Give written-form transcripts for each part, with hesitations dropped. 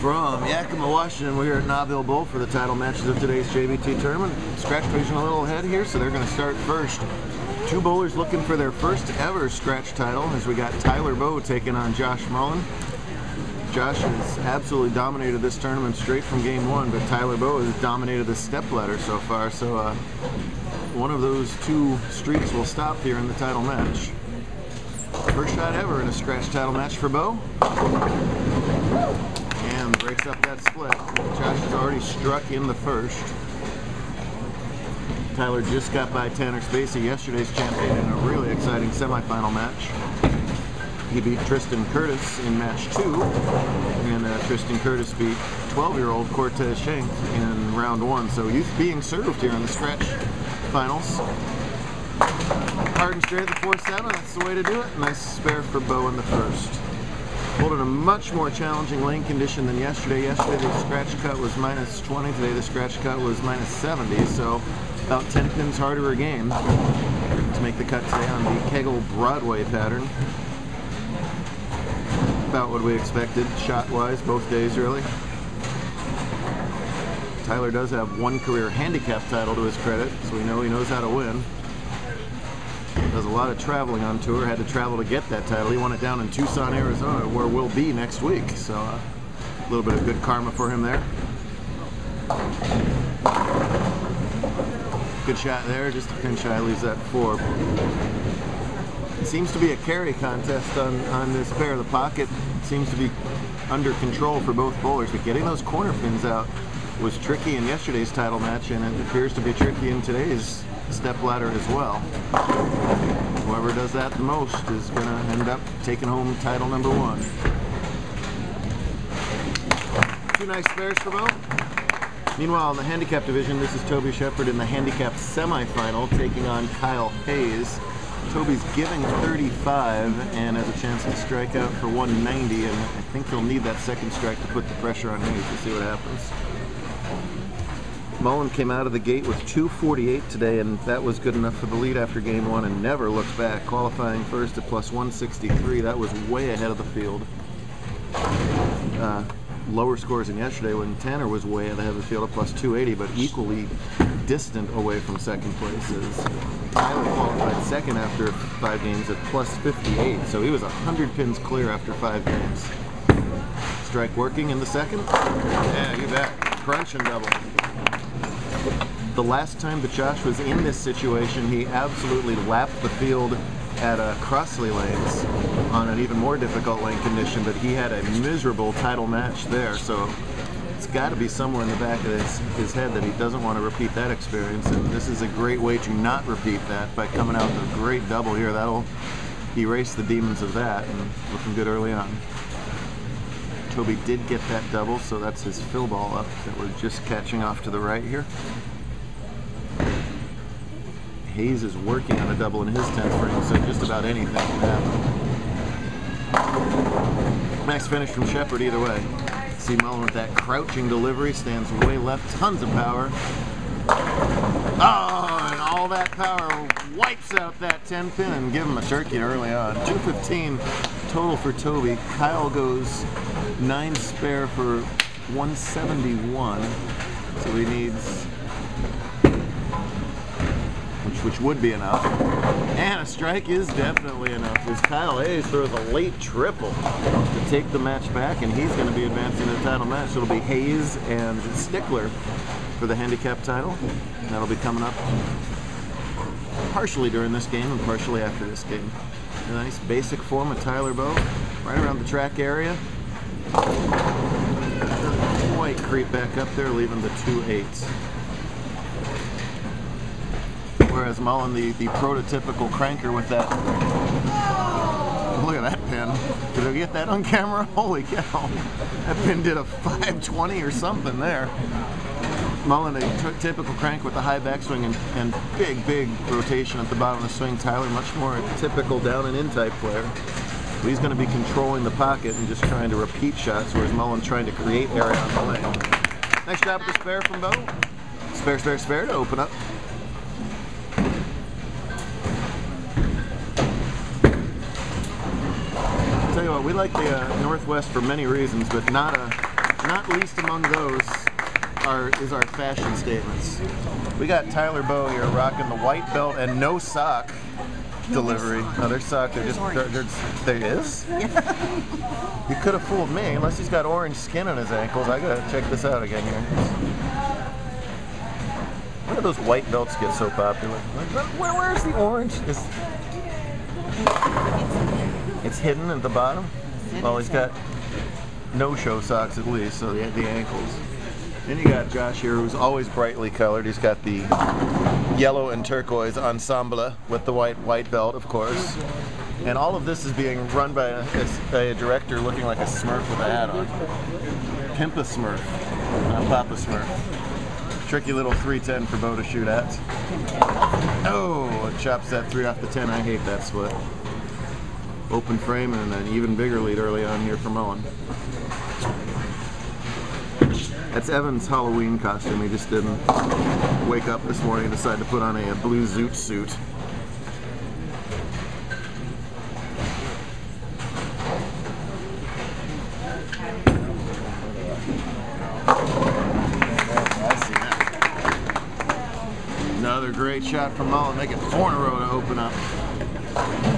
From Yakima, Washington, we're here at Nob Hill Bowl for the title matches of today's JBT tournament. Scratch division a little ahead here, so they're going to start first. Two bowlers looking for their first ever scratch title, as we got Tyler Bowe taking on Josh Mullen. Josh has absolutely dominated this tournament straight from game one, but Tyler Bowe has dominated the stepladder so far, so one of those two streaks will stop here in the title match. First shot ever in a scratch title match for Bowe. And breaks up that split. Josh has already struck in the first. Tyler just got by Tanner Spacey, yesterday's champion, in a really exciting semifinal match. He beat Tristan Curtis in match 2, and Tristan Curtis beat 12-year-old Cortez Schenk in round 1. So youth being served here in the scratch finals. Hard and straight at the 4-7, that's the way to do it. Nice spare for Bowe in the first. Pulled in a much more challenging lane condition than yesterday. Yesterday the scratch cut was -20, today the scratch cut was -70, so about 10 pins harder a game to make the cut today on the Kegel Broadway pattern. About what we expected shot-wise both days, really. Tyler does have one career handicap title to his credit, so we know he knows how to win. Does a lot of traveling on tour, had to travel to get that title. He won it down in Tucson, Arizona, where we'll be next week, so a little bit of good karma for him there. Good shot there, just a pin shy, leaves that 4. It seems to be a carry contest on this pair. The pocket seems to be under control for both bowlers, but getting those corner pins out was tricky in yesterday's title match, and it appears to be tricky in today's stepladder as well. Whoever does that the most is going to end up taking home title number 1. Two nice spares for Bowe. Meanwhile, in the handicap division, this is Toby Shepard in the handicap semifinal taking on Kyle Hayes. Toby's giving 35 and has a chance to strike out for 190, and I think he'll need that second strike to put the pressure on Hayes. We'll see what happens. Mullen came out of the gate with 248 today, and that was good enough for the lead after game 1 and never looked back, qualifying first at +163. That was way ahead of the field. Lower scores than yesterday when Tanner was way ahead of the field at +280, but equally distant away from second place. As Tyler qualified second after 5 games at +58, so he was 100 pins clear after 5 games. Strike working in the second? Yeah, you bet. Crunch and double. The last time that Josh was in this situation, he absolutely lapped the field at Crossley lanes on an even more difficult lane condition, but he had a miserable title match there, so it's got to be somewhere in the back of his head that he doesn't want to repeat that experience, and this is a great way to not repeat that by coming out with a great double here. That'll erase the demons of that, and looking good early on. Toby did get that double, so that's his fill ball up that we're just catching off to the right here. Hayes is working on a double in his 10th frame, so just about anything can happen. Nice finish from Shepard either way. See Mullen with that crouching delivery, stands way left, tons of power. Oh, and all that power wipes out that 10 pin and give him a turkey early on. 215 total for Toby. Kyle goes 9 spare for 171, so he needs, which would be enough. And a strike is definitely enough, as Kyle Hayes throws a late triple to take the match back, and he's going to be advancing to the title match. It'll be Hayes and Stickler for the handicap title. And that'll be coming up partially during this game and partially after this game. A nice basic form of Tyler Bowe, right around the track area. Doesn't quite creep back up there, leaving the 2-8s. Whereas Mullen, the prototypical cranker with that. Look at that pin. Did I get that on camera? Holy cow. That pin did a 520 or something there. Mullen, a typical crank with the high backswing and big rotation at the bottom of the swing. Tyler, much more a typical down and in type player. So he's going to be controlling the pocket and just trying to repeat shots, whereas Mullen trying to create area on the lane. Nice job with the spare from Bowe. Spare to open up. Tell you what, we like the Northwest for many reasons, but not least among those is our fashion statements. We got Tyler Bowe here rocking the white belt and no sock delivery. No, their sock, there is? Yeah. You could have fooled me, unless he's got orange skin on his ankles. I gotta check this out again here. Why do those white belts get so popular? Where's the orange? It's hidden at the bottom? Well, he's got no-show socks at least, so the ankles. Then you got Josh here, who's always brightly colored. He's got the yellow and turquoise ensemble with the white belt, of course. And all of this is being run by a director looking like a Smurf with a hat on. Pimpa Smurf, not Papa Smurf. Tricky little 310 for Bo to shoot at. Oh, it chops that 3 off the 10. I hate that split. Open frame and an even bigger lead early on here for Mullen. That's Evan's Halloween costume. He just didn't wake up this morning and decide to put on a blue zoot suit. I see that. Another great shot from Mullen. Make it 4 in a row to open up.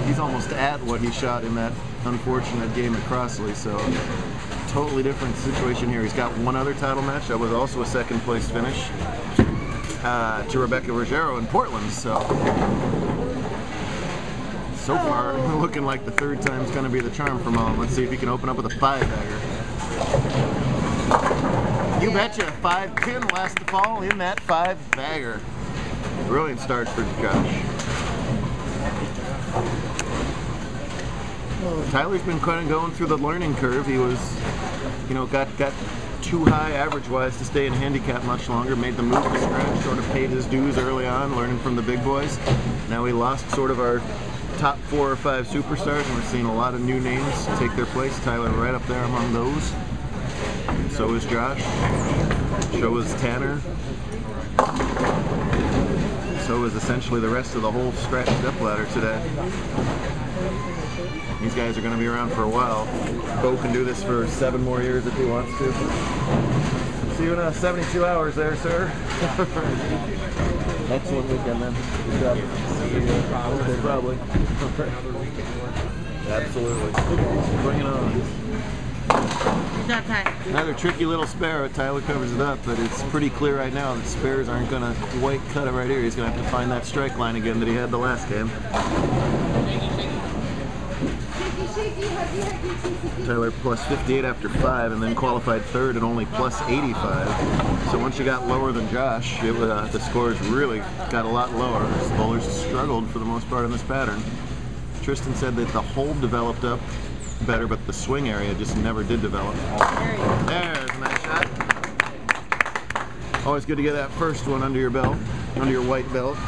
He's almost at what he shot in that unfortunate game at Crossley, so totally different situation here. He's got one other title match that was also a second place finish to Rebecca Ruggiero in Portland, so far looking like the third time's going to be the charm for Mullen. Let's see if he can open up with a 5-bagger. You betcha, 5-pin last to fall in that 5-bagger. Brilliant start for Josh. Tyler's been kind of going through the learning curve. He was, got too high average-wise to stay in handicap much longer. Made the move to scratch, sort of paid his dues early on, learning from the big boys. Now we lost sort of our top 4 or 5 superstars, and we're seeing a lot of new names take their place. Tyler right up there among those. So is Josh. So is Tanner. So is essentially the rest of the whole scratch step ladder today. These guys are going to be around for a while. Bo can do this for 7 more years if he wants to. See you in 72 hours there, sir. Excellent weekend, man. Good job. Probably. Absolutely. Bring it on. Another tricky little spare. Tyler covers it up, but it's pretty clear right now that spares aren't going to quite cut it right here. He's going to have to find that strike line again that he had the last game. Tyler plus 58 after 5, and then qualified third at only plus 85. So once you got lower than Josh, the scores really got a lot lower. The bowlers struggled for the most part in this pattern. Tristan said that the hold developed up better, but the swing area just never did develop. There's a nice shot. Always good to get that first one under your belt, under your white belt.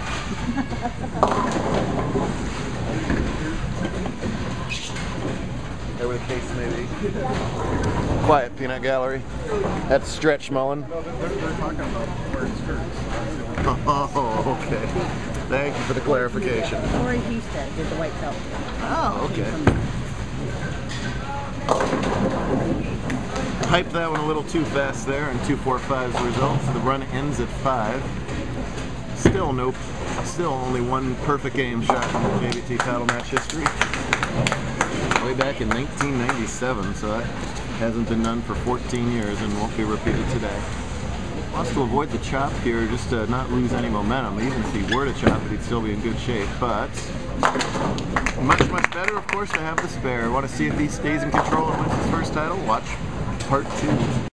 Whatever the case may be. Quiet, Peanut Gallery. That's Stretch Mullen. No, they're talking about wearing skirts. Oh, okay. Thank you for the clarification. Corey Husted did the white belt. Oh, okay. Hyped that one a little too fast there, and 2-4-5's the result. So the run ends at 5. Still only one perfect game shot in the JBT title match history. Way back in 1997, so that hasn't been done for 14 years and won't be repeated today. Wants to avoid the chop here just to not lose any momentum. Even if he were to chop it, he'd still be in good shape, but much better, of course, to have the spare. Want to see if he stays in control and wins his first title? Watch part 2.